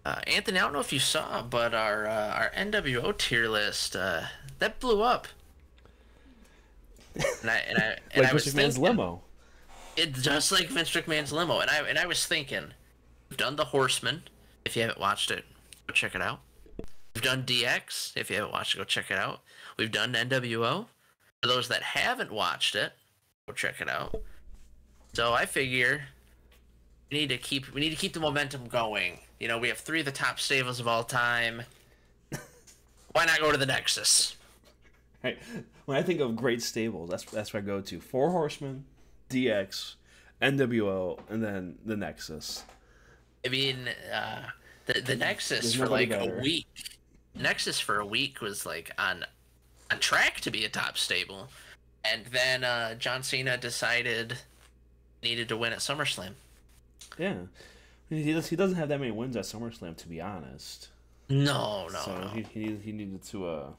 Anthony, I don't know if you saw, but our NWO tier list that blew up, and Like I Vince was McMahon's thinking limo. it's just like Vince McMahon's limo, and I was thinking we've done the Horseman. If you haven't watched it, go check it out. We've done DX. If you haven't watched it, go check it out. We've done NWO. For those that haven't watched it, go check it out. So I figure we need to keep the momentum going. You know, we have three of the top stables of all time. Why not go to the Nexus? Right. When I think of great stables, that's what I go to. Four Horsemen, DX, NWO, and then the Nexus. I mean, the Nexus There's for nobody like a better. week. Nexus for a week was like on track to be a top stable, and then John Cena decided he needed to win at SummerSlam. Yeah. He doesn't have that many wins at SummerSlam, to be honest. No, no, So no. he needed to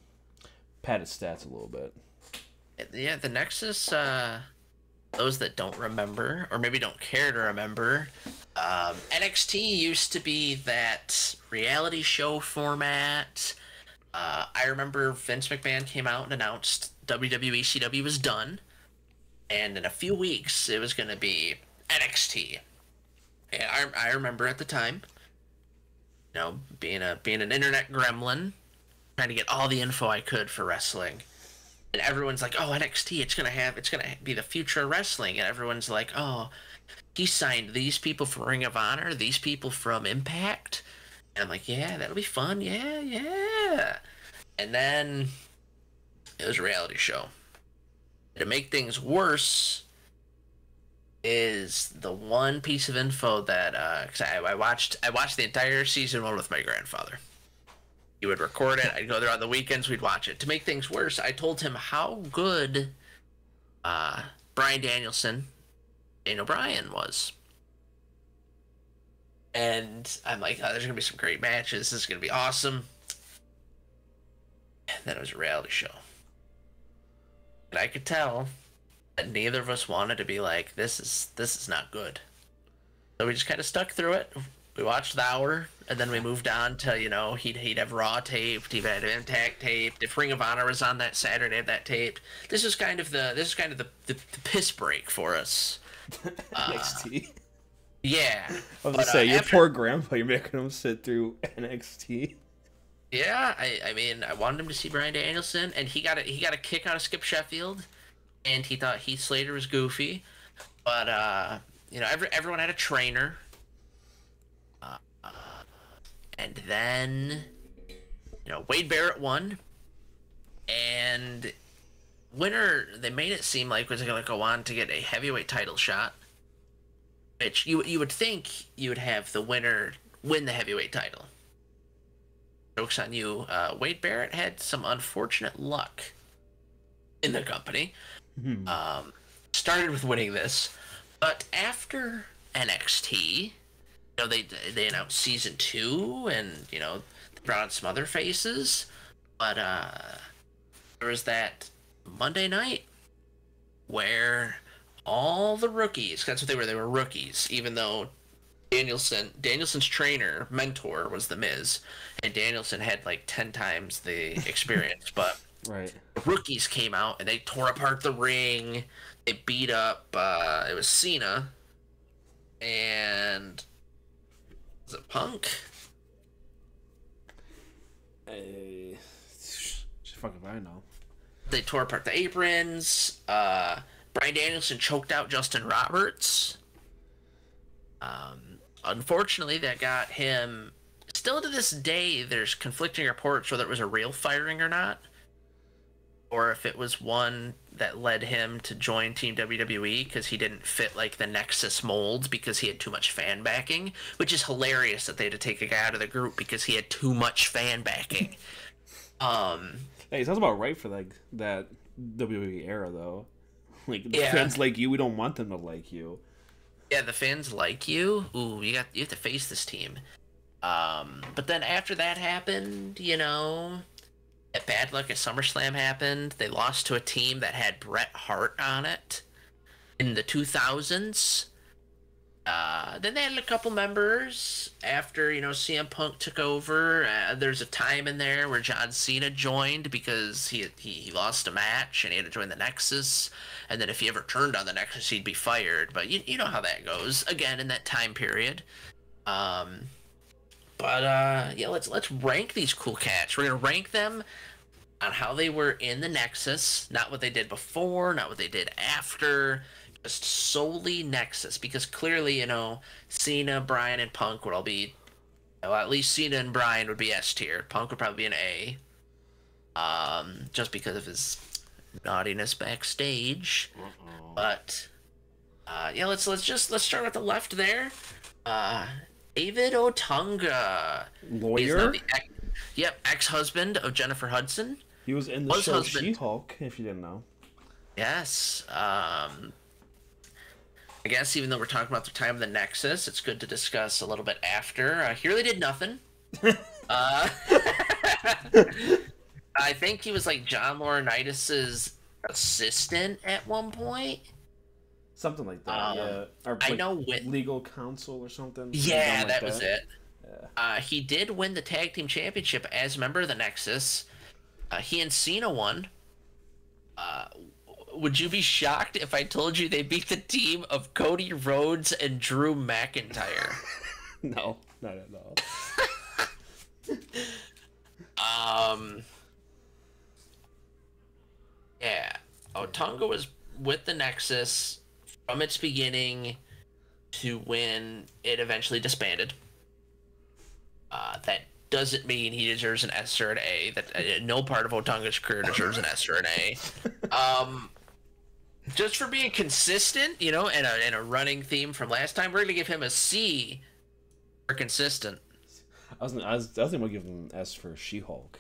pad his stats a little bit. Yeah, the Nexus. Those that don't remember, or maybe don't care to remember, NXT used to be that reality show format. I remember Vince McMahon came out and announced WWE CW was done, and in a few weeks it was going to be NXT. And I remember at the time, being an internet gremlin, trying to get all the info I could for wrestling. And everyone's like, "Oh, NXT, it's gonna be the future of wrestling." And everyone's like, "Oh, he signed these people from Ring of Honor, these people from Impact." And I'm like, "Yeah, that'll be fun. Yeah, yeah." And then it was a reality show. To make things worse is the one piece of info that because I watched the entire season one with my grandfather. He would record it. I'd go there on the weekends. We'd watch it. To make things worse, I told him how good uh, Brian Danielson, Daniel Bryan was, and I'm like, oh, there's gonna be some great matches. This is gonna be awesome. And then it was a reality show, and I could tell that neither of us wanted to be like, this is not good. So we just kind of stuck through it. We watched the hour, and then we moved on to, he'd have Raw taped, he'd have Impact taped. If Ring of Honor was on that Saturday, have that taped. This is kind of the piss break for us. NXT. Yeah, I was gonna but say, your after poor grandpa, you're making him sit through NXT. yeah, I mean, I wanted him to see Bryan Danielson, and he got a kick out of Skip Sheffield, and he thought Heath Slater was goofy, but everyone had a trainer. Uh, and then Wade Barrett won, and winner they made it seem like was going to go on to get a heavyweight title shot, which you would think you would have the winner win the heavyweight title. Jokes on you. Wade Barrett had some unfortunate luck in the company. Hmm. Started with winning this, but after NXT, they announced season two, and they brought on some other faces, but there was that Monday night where all the rookies, that's what they were rookies, even though Danielson's trainer mentor was the Miz, and Danielson had like 10 times the experience, but Right. the rookies came out and they tore apart the ring. They beat up it was Cena and was it Punk? Hey, just fucking I know. They tore apart the aprons. Bryan Danielson choked out Justin Roberts. Unfortunately, that got him. Still to this day, there's conflicting reports whether it was a real firing or not, or if it was one that led him to join Team WWE because he didn't fit like the Nexus mold because he had too much fan backing, which is hilarious that they had to take a guy out of the group because he had too much fan backing. Hey, sounds about right for like that WWE era though. Like the Yeah, fans like you, we don't want them to like you. yeah, the fans like you. Ooh, you have to face this team. But then after that happened, that bad luck at SummerSlam happened. They lost to a team that had Bret Hart on it in the 2000s. Then they had a couple members after, CM Punk took over. There's a time in there where John Cena joined because he lost a match and he had to join the Nexus. And then if he ever turned on the Nexus, he'd be fired. But you know how that goes. Again, in that time period. Yeah, let's rank these cool cats. We're gonna rank them on how they were in the Nexus, not what they did before, not what they did after, just solely Nexus. Because clearly, Cena, Bryan, and Punk would all be, well, at least Cena and Bryan would be S tier. Punk would probably be an A, just because of his naughtiness backstage. But yeah, let's start with the left there. David Otunga. Lawyer? Yep, ex-husband of Jennifer Hudson. He was in the show She-Hulk, if you didn't know. Yes. I guess even though we're talking about the time of the Nexus, it's good to discuss a little bit after. He really did nothing. I think he was like John Laurinaitis' assistant at one point. Something like that, yeah. Or like I know legal counsel or something. Yeah, that was it. Yeah. He did win the tag team championship as a member of the Nexus. He and Cena won. Would you be shocked if I told you they beat the team of Cody Rhodes and Drew McIntyre? No, not at all. Yeah. Otunga was with the Nexus from its beginning to when it eventually disbanded. That doesn't mean he deserves an S or an A. That no part of Otunga's career deserves an S or an A. Just for being consistent, and a running theme from last time, we're gonna give him a C for consistent. I was thinking about giving an S for She-Hulk.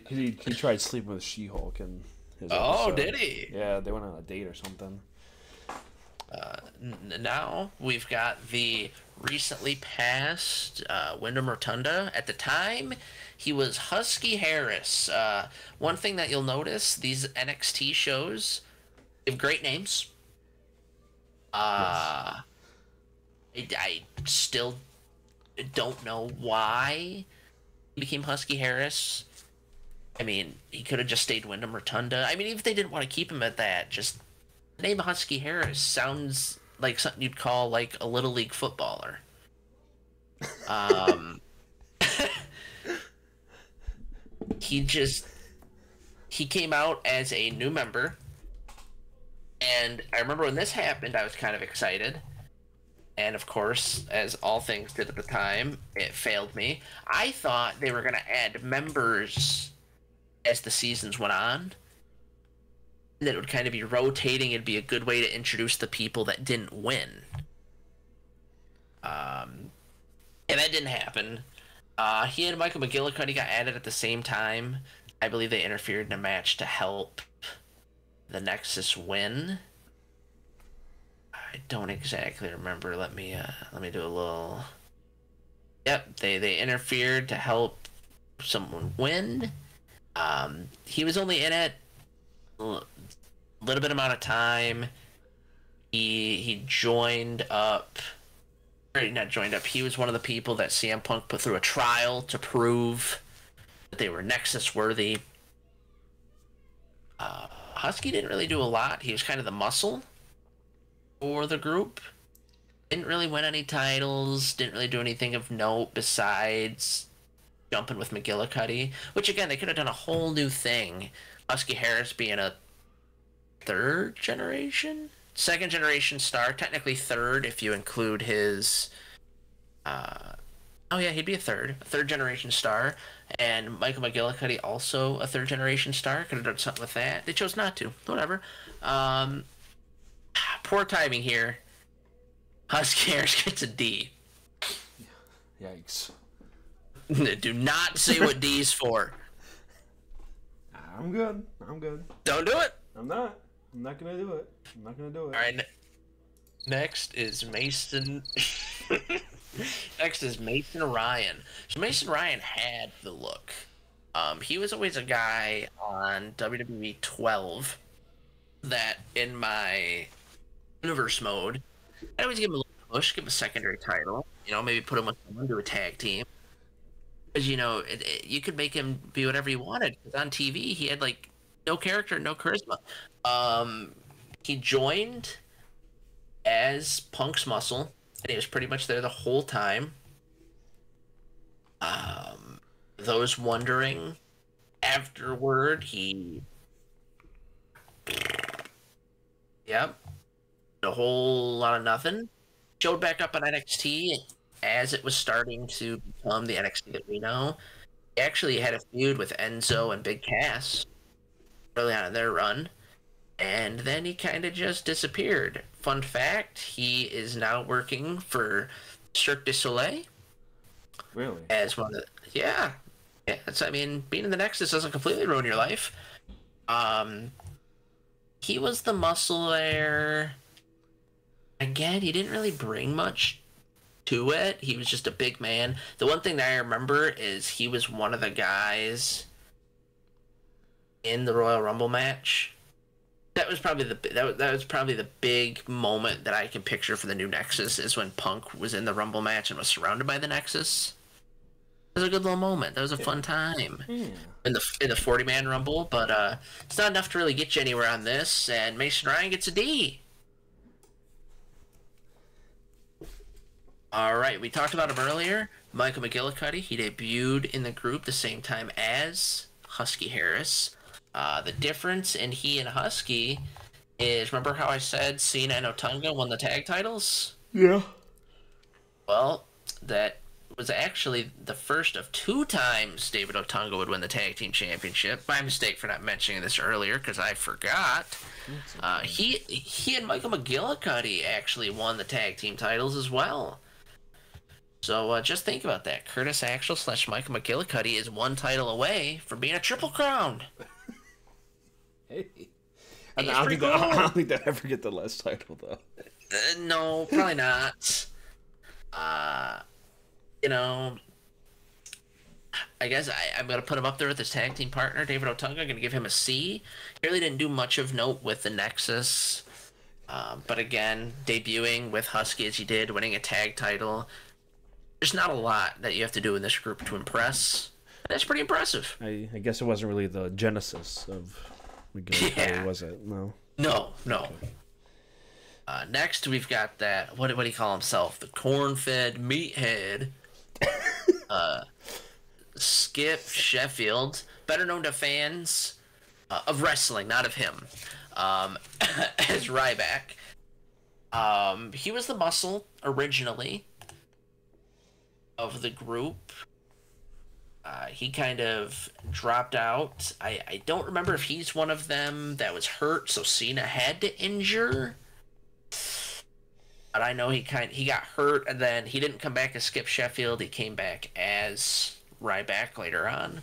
he tried sleeping with She-Hulk and. Did he? Yeah, they went on a date or something. Now we've got the recently passed Wyndham Rotunda. At the time, he was Husky Harris. One thing that you'll notice, these NXT shows have great names. I still don't know why he became Husky Harris. I mean, he could have just stayed Wyndham Rotunda. I mean, even if they didn't want to keep him at that, just the name Husky Harris sounds like something you'd call, like, a Little League footballer. He came out as a new member, and I remember when this happened, I was kind of excited. And, of course, as all things did at the time, it failed me. I thought they were going to add members as the seasons went on, that it would kind of be rotating. It'd be a good way to introduce the people that didn't win. And that didn't happen. He and Michael McGillicuddy got added at the same time. I believe they interfered in a match to help the Nexus win. I don't exactly remember. Let me do a little. Yep, they interfered to help someone win. He was only in it a little bit amount of time. He joined up, or not joined up. He was one of the people that CM Punk put through a trial to prove that they were Nexus worthy. Husky didn't really do a lot. He was kind of the muscle for the group. Didn't really win any titles. Didn't really do anything of note besides jumping with McGillicuddy, which again, they could have done a whole new thing. Husky Harris being a second generation star, technically third if you include his he'd be a third generation star, and Michael McGillicuddy also a third generation star. Could have done something with that. They chose not to. Whatever. Poor timing here. Husky Harris gets a D. Yikes. Do not say what D's for. I'm good. Don't do it. I'm not gonna do it. All right. Next is Mason. Next is Mason Ryan. So Mason Ryan had the look. He was always a guy on WWE 12 that in my universe mode I always give him a little push, give him a secondary title. Maybe put him with someone to a tag team. Because you could make him be whatever you wanted. Because on TV, he had like no character, no charisma. Um, he joined as Punk's muscle, and he was pretty much there the whole time. Those wondering afterward, yep, a whole lot of nothing. Showed back up on NXT as it was starting to become the NXT that we know. He actually had a feud with Enzo and Big Cass early on in their run, and then he kind of just disappeared. Fun fact, he is now working for Cirque du Soleil. Really? As one of the, yeah. Yeah, being in the Nexus doesn't completely ruin your life. He was the muscle there. Again, he didn't really bring much to it. He was just a big man. The one thing that I remember is he was one of the guys in the Royal Rumble match. That was probably the big moment that I can picture for the new Nexus, is when Punk was in the Rumble match and was surrounded by the Nexus. It was a good little moment. That was a fun time in the 40-man Rumble, but it's not enough to really get you anywhere on this. And Mason Ryan gets a D. All right, we talked about him earlier. Michael McGillicuddy, he debuted in the group the same time as Husky Harris. The difference in he and Husky is, remember how I said Cena and Otunga won the tag titles? Yeah. Well, that was actually the first of 2 times David Otunga would win the tag team championship. My mistake for not mentioning this earlier, because I forgot. He and Michael McGillicuddy actually won the tag team titles as well. So just think about that. Curtis Axel / Michael McGillicuddy is 1 title away from being a Triple Crown. Hey. I don't think they'll ever get the last title, though. No, probably not. I guess I'm going to put him up there with his tag team partner, David Otunga. I'm going to give him a C. He really didn't do much of note with the Nexus. But again, debuting with Husky as he did, winning a tag title. There's not a lot that you have to do in this group to impress. That's pretty impressive. I guess it wasn't really the genesis of McGillicuddy, was it? No. No. Next, we've got that, what do you call himself? The corn-fed meathead. Skip Sheffield, better known to fans of wrestling, not of him, as Ryback. He was the muscle originally of the group. He kind of dropped out. I don't remember if he's one of them that was hurt, so Cena had to injure. But I know he got hurt, and then he didn't come back as Skip Sheffield. He came back as Ryback later on.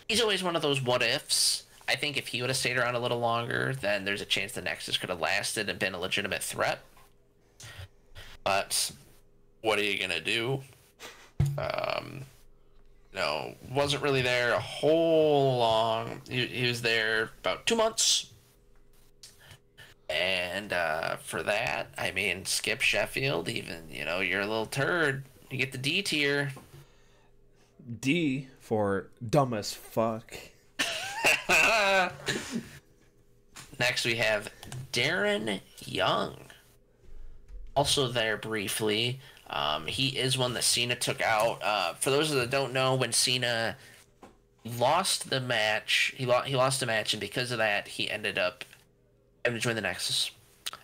He's always one of those what ifs. I think if he would have stayed around a little longer, then there's a chance the Nexus could have lasted and been a legitimate threat. But what are you gonna do? Wasn't really there a whole long. He was there about 2 months. And for that, Skip Sheffield, even, you're a little turd. You get the D tier. D for dumb as fuck. Next, we have Darren Young. Also there briefly. He is one that Cena took out. For those that don't know, when Cena lost the match, he lost the match, and because of that, he ended up having to join the Nexus.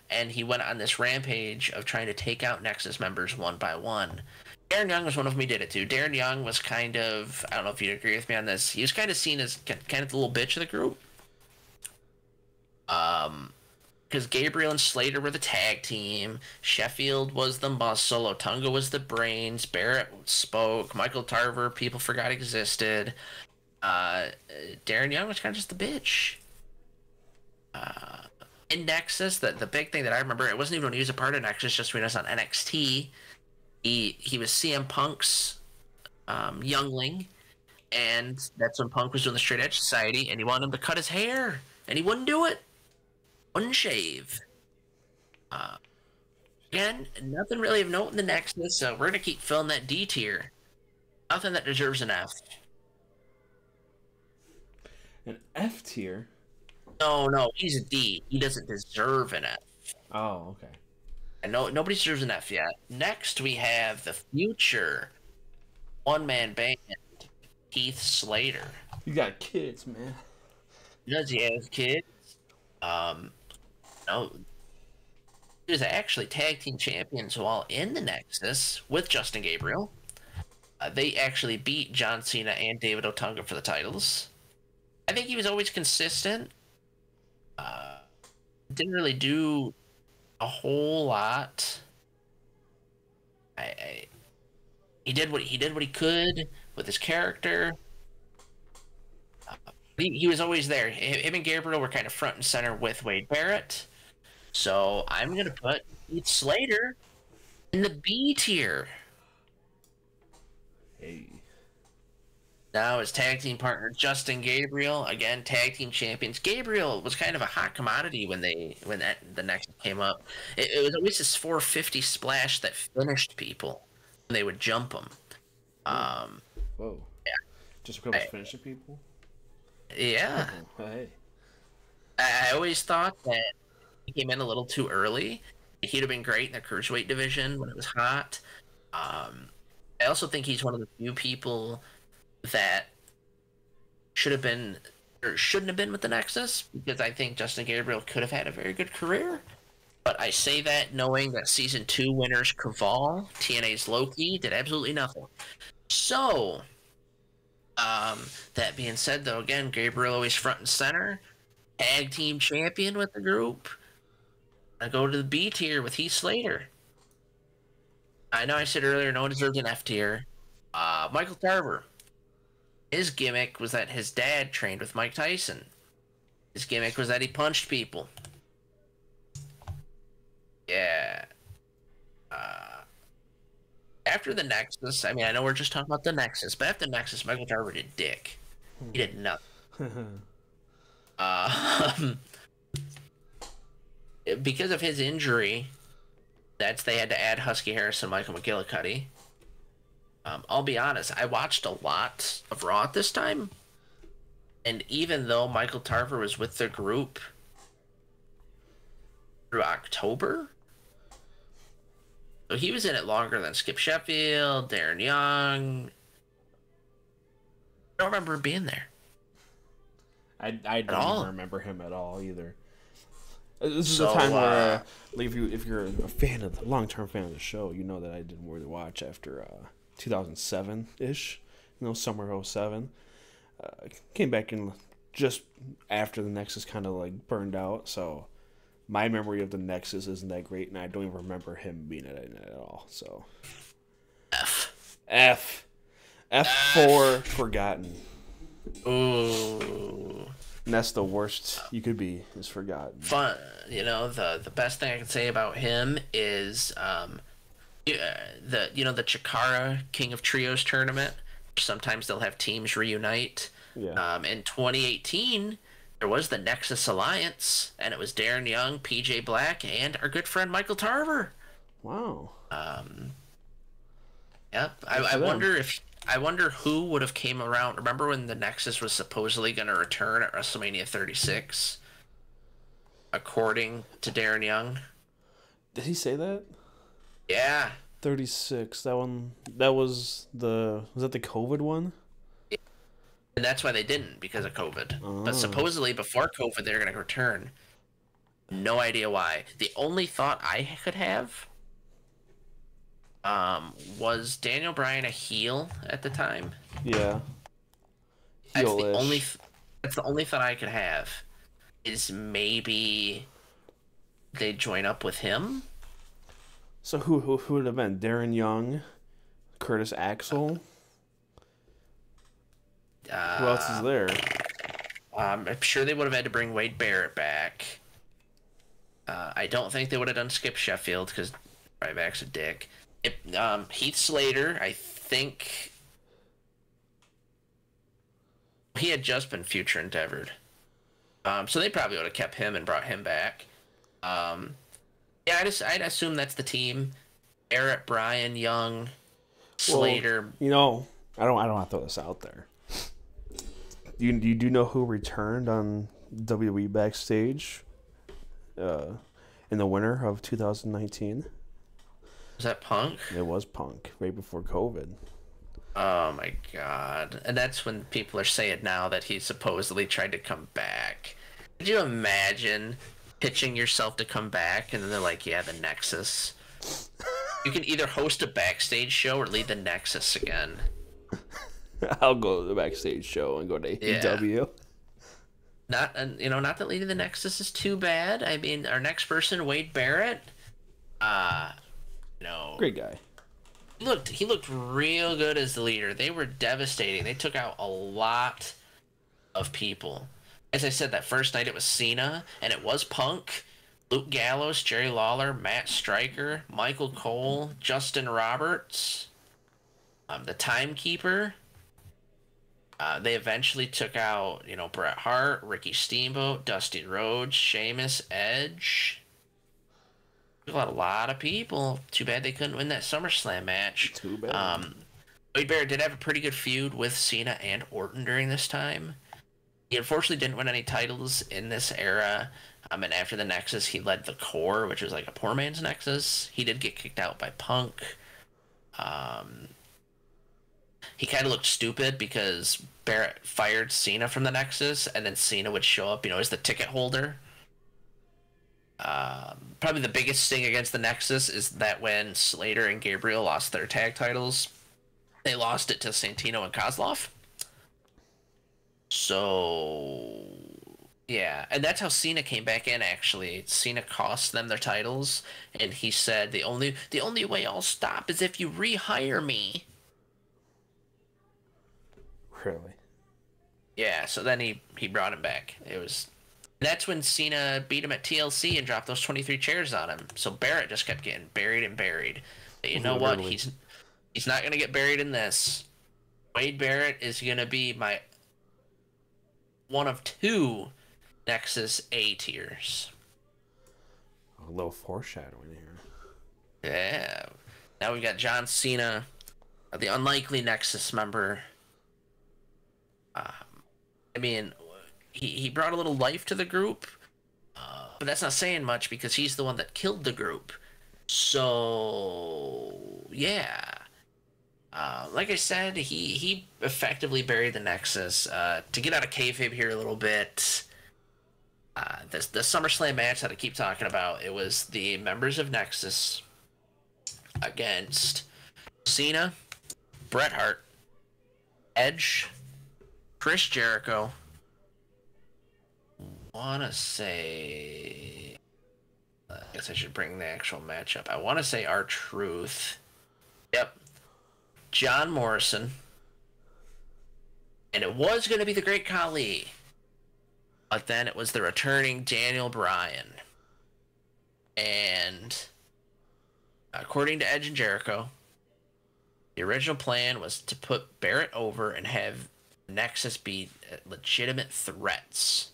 And he went on this rampage of trying to take out Nexus members one by one. Darren Young was one of them he did it to. Darren Young was kind of, I don't know if you'd agree with me on this, he was kind of seen as kind of the little bitch of the group. Because Gabriel and Slater were the tag team, Sheffield was the muscle, Otunga was the brains, Barrett spoke, Michael Tarver, people forgot existed. Darren Young was kind of just the bitch. In Nexus, the big thing that I remember, it wasn't even when he was a part of Nexus, just when he was on NXT. He was CM Punk's youngling, and that's when Punk was doing the Straight Edge Society, and he wanted him to cut his hair, and he wouldn't do it. Wouldn't shave. Again, nothing really of note in the Nexus, so we're gonna keep filling that D tier. Nothing that deserves an F. An F tier? No, he's a D. He doesn't deserve an F. Oh, okay. And no, nobody deserves an F yet. Next, we have the future one-man band, Heath Slater. You got kids, man. Does he have kids? No. He was actually tag team champions while in the Nexus with Justin Gabriel. They actually beat John Cena and David Otunga for the titles. I think he was always consistent. Didn't really do a whole lot. He did what he could with his character. He was always there. Him and Gabriel were kind of front and center with Wade Barrett. So I'm gonna put Heath Slater in the B tier. Hey. Now his tag team partner Justin Gabriel, again tag team champions. Gabriel was kind of a hot commodity when the Nexus came up. It was always this 450 splash that finished people when they would jump them. Whoa. Yeah. Just because it's finishing people? Yeah. Oh, hey. I always thought that he came in a little too early. He'd have been great in the cruiserweight division when it was hot. I also think he's one of the few people that should have been or shouldn't have been with the Nexus, because I think Justin Gabriel could have had a very good career. But I say that knowing that season 2 winners Kaval, TNA's Loki, did absolutely nothing. So, that being said, though, again, Gabriel always front and center, tag team champion with the group. I go to the B tier with Heath Slater. I know I said earlier no one deserves an F tier. Michael Tarver. His gimmick was that his dad trained with Mike Tyson. His gimmick was that he punched people. Yeah. After the Nexus, I mean, I know we're just talking about the Nexus, but after the Nexus, Michael Tarver did dick. He did nothing. Because of his injury, they had to add Husky Harris and Michael McGillicuddy. I'll be honest, I watched a lot of Raw at this time, and even though Michael Tarver was with the group through October, so he was in it longer than Skip Sheffield, Darren Young. I don't remember him being there. I don't even remember him at all either. This is a time where, if you're a long-term fan of the show, you know that I didn't really watch after 2007-ish, summer 07. Came back in just after the Nexus kind of like burned out, so my memory of the Nexus isn't that great, and I don't even remember him being in it at all. So F for forgotten. Ooh. And that's the worst you could be, is forgotten. Fun, the best thing I can say about him is the Chikara King of Trios tournament. Sometimes they'll have teams reunite. Yeah. In 2018, there was the Nexus Alliance, and it was Darren Young, PJ Black, and our good friend Michael Tarver. Wow. Yep. I wonder who would have came around. Remember when the Nexus was supposedly going to return at WrestleMania 36? According to Darren Young. Did he say that? Yeah. 36. Was that the COVID one? And that's why they didn't, because of COVID. Oh. But supposedly before COVID, they were going to return. No idea why. The only thought I could have was Daniel Bryan a heel at the time? Yeah. That's the only thought I could have, is maybe they join up with him. So who would have been? Darren Young, Curtis Axel. Who else is there? I'm sure they would have had to bring Wade Barrett back. I don't think they would have done Skip Sheffield because Ryback's a dick. Heath Slater, I think he had just been future endeavored. So they probably would have kept him and brought him back. Yeah, I'd assume that's the team. Barrett, Bryan, Young, Well, Slater. I don't want to throw this out there. You do know who returned on WWE backstage in the winter of 2019? Was that Punk? It was Punk, right before COVID. Oh my god. And that's when people are saying now that he supposedly tried to come back. Could you imagine pitching yourself to come back and then they're like, yeah, the Nexus. You can either host a backstage show or lead the Nexus again. I'll go to the backstage show and go to AEW. Not that leading the Nexus is too bad. I mean, our next person, Wade Barrett, Great guy. He looked real good as the leader. They were devastating. They took out a lot of people. As I said, that first night it was Cena, and it was Punk, Luke Gallows, Jerry Lawler, Matt Stryker, Michael Cole, Justin Roberts, the Timekeeper. They eventually took out, Bret Hart, Ricky Steamboat, Dusty Rhodes, Sheamus, Edge. Took out a lot of people. Too bad they couldn't win that SummerSlam match. Too bad. Wade Barrett did have a pretty good feud with Cena and Orton during this time. He unfortunately didn't win any titles in this era. And after the Nexus, he led the Core, which was like a poor man's Nexus. He did get kicked out by Punk. He kind of looked stupid because Barrett fired Cena from the Nexus, and then Cena would show up, as the ticket holder. Probably the biggest thing against the Nexus is that when Slater and Gabriel lost their tag titles, they lost it to Santino and Kozlov. So, yeah. And that's how Cena came back in, actually. Cena cost them their titles, and he said, the only way I'll stop is if you rehire me. Really? Yeah, so then he brought him back. That's when Cena beat him at TLC and dropped those 23 chairs on him. So Barrett just kept getting buried and buried. But you know what? He's not going to get buried in this. Wade Barrett is going to be my one of two Nexus A tiers. A little foreshadowing here. Yeah. Now we've got John Cena, the unlikely Nexus member. I mean, he brought a little life to the group, but that's not saying much because he's the one that killed the group. So, yeah. Like I said, he effectively buried the Nexus. To get out of kayfabe here a little bit, the SummerSlam match that I keep talking about, it was the members of Nexus against Cena, Bret Hart, Edge, Chris Jericho. I guess I should bring the actual match up. I want to say R-Truth. Yep. John Morrison. And it was going to be the Great Khali. But then it was the returning Daniel Bryan. And according to Edge and Jericho, the original plan was to put Barrett over and have Nexus be legitimate threats,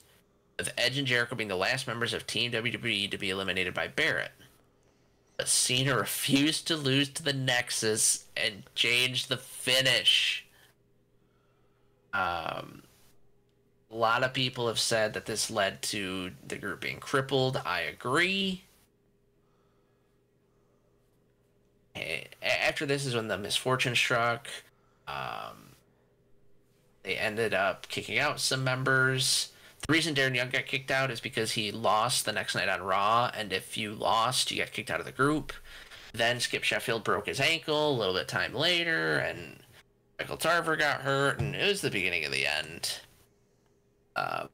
with Edge and Jericho being the last members of Team WWE to be eliminated by Barrett. But Cena refused to lose to the Nexus and changed the finish. A lot of people have said that this led to the group being crippled. I agree. After this is when the misfortune struck. They ended up kicking out some members. The reason Darren Young got kicked out is because he lost the next night on Raw, and if you lost, you got kicked out of the group. Then Skip Sheffield broke his ankle a little bit of time later, and Michael Tarver got hurt, and it was the beginning of the end. I'm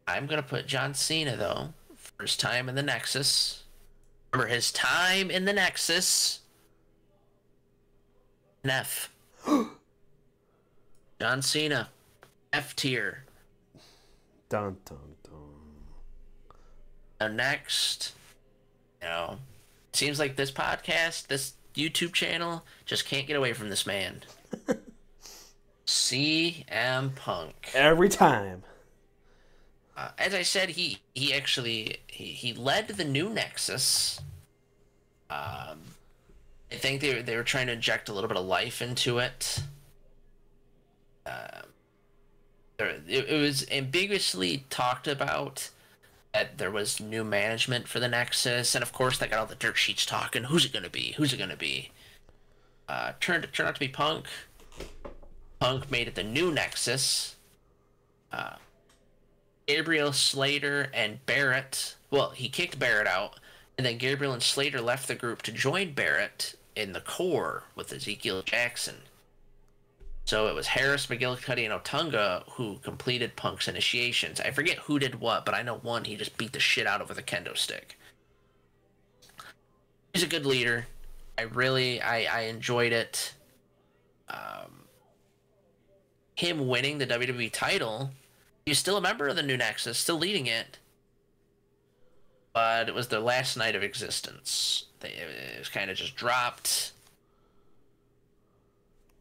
going to put John Cena, though, for his time in the Nexus. Remember, his time in the Nexus. An F. John Cena. F tier. Dun, dun, dun. Now next, it seems like this podcast, this YouTube channel, just can't get away from this man. CM Punk. Every time. as I said, he actually led the new Nexus. I think they were trying to inject a little bit of life into it. It was ambiguously talked about that there was new management for the Nexus, and of course they got all the dirt sheets talking. Who's it gonna be? Who's it gonna be? Turned out to be Punk. Punk made it the new Nexus. Gabriel, Slater, and Barrett. Well, he kicked Barrett out, and then Gabriel and Slater left the group to join Barrett in the core with Ezekiel Jackson. So it was Harris, McGillicuddy, and Otunga who completed Punk's initiations. I forget who did what, but I know one he just beat the shit out of with a kendo stick. He's a good leader. I enjoyed it. Him winning the WWE title, he's still a member of the new Nexus, still leading it. But it was their last night of existence. It was kind of just dropped.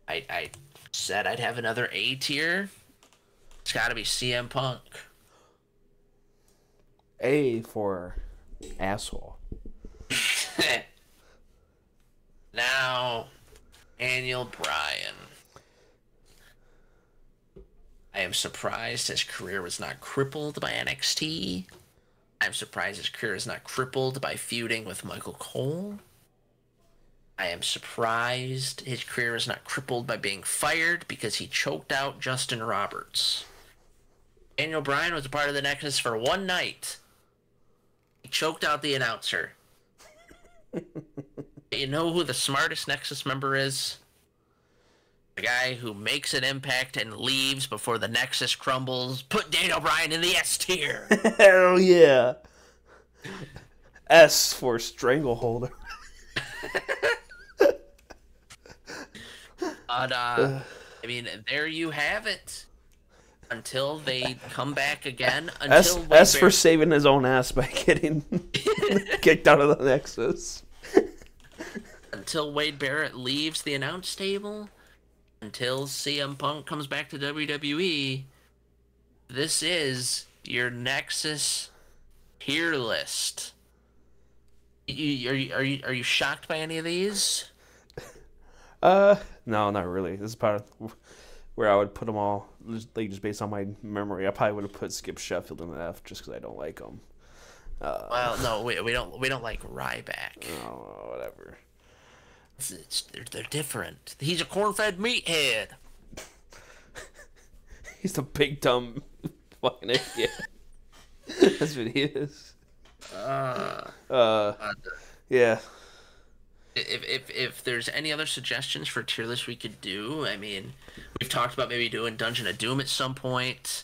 I said I'd have another A tier. It's got to be CM Punk. A for asshole. Now, Daniel Bryan. I am surprised his career was not crippled by NXT. I'm surprised his career is not crippled by feuding with Michael Cole. I am surprised his career is not crippled by being fired because he choked out Justin Roberts. Daniel Bryan was a part of the Nexus for one night. He choked out the announcer. You know who the smartest Nexus member is? The guy who makes an impact and leaves before the Nexus crumbles. Put Daniel Bryan in the S tier. Hell yeah. S for strangleholder. But, I mean, there you have it. Until they come back again. S for saving his own ass by getting kicked out of the Nexus. Until Wade Barrett leaves the announce table. Until CM Punk comes back to WWE. This is your Nexus tier list. Are you shocked by any of these? No, not really. This is part of where I would put them all, just based on my memory. I probably would have put Skip Sheffield in the F just because I don't like him. Well, no, we don't like Ryback. Oh, whatever. They're different. He's a corn-fed meathead. He's a big dumb fucking idiot. That's what he is. Yeah. If there's any other suggestions for tier list we could do, I mean, we've talked about maybe doing Dungeon of Doom at some point,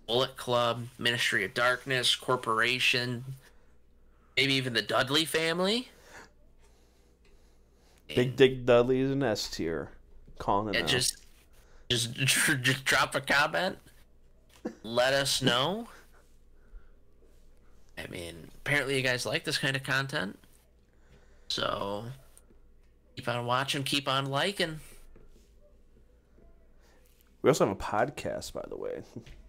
Bullet Club, Ministry of Darkness, Corporation, maybe even the Dudley family. Big Dick Dudley is an S tier. Calling it out. Just drop a comment. Let us know. I mean, apparently you guys like this kind of content. So, keep on watching, keep on liking. We also have a podcast, by the way.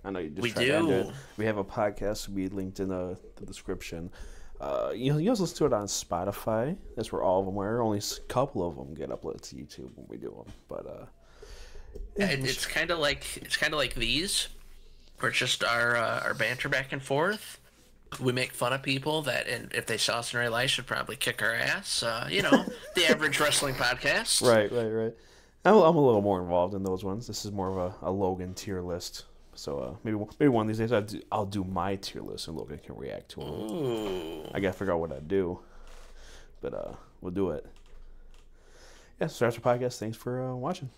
I know you just tried to end it. We have a podcast. We linked in the description. You also listen to it on Spotify. That's where all of them are. Only a couple of them get uploaded to YouTube when we do them. But it's kind of like these, where it's just our banter back and forth. We make fun of people that, and if they saw us in real life, should probably kick our ass. The average wrestling podcast. Right. I'm a little more involved in those ones. This is more of a Logan tier list. So maybe one of these days I'll do my tier list and Logan can react to them. Ooh. I gotta figure out what I do, but we'll do it. Yeah, so that's our podcast. Thanks for watching.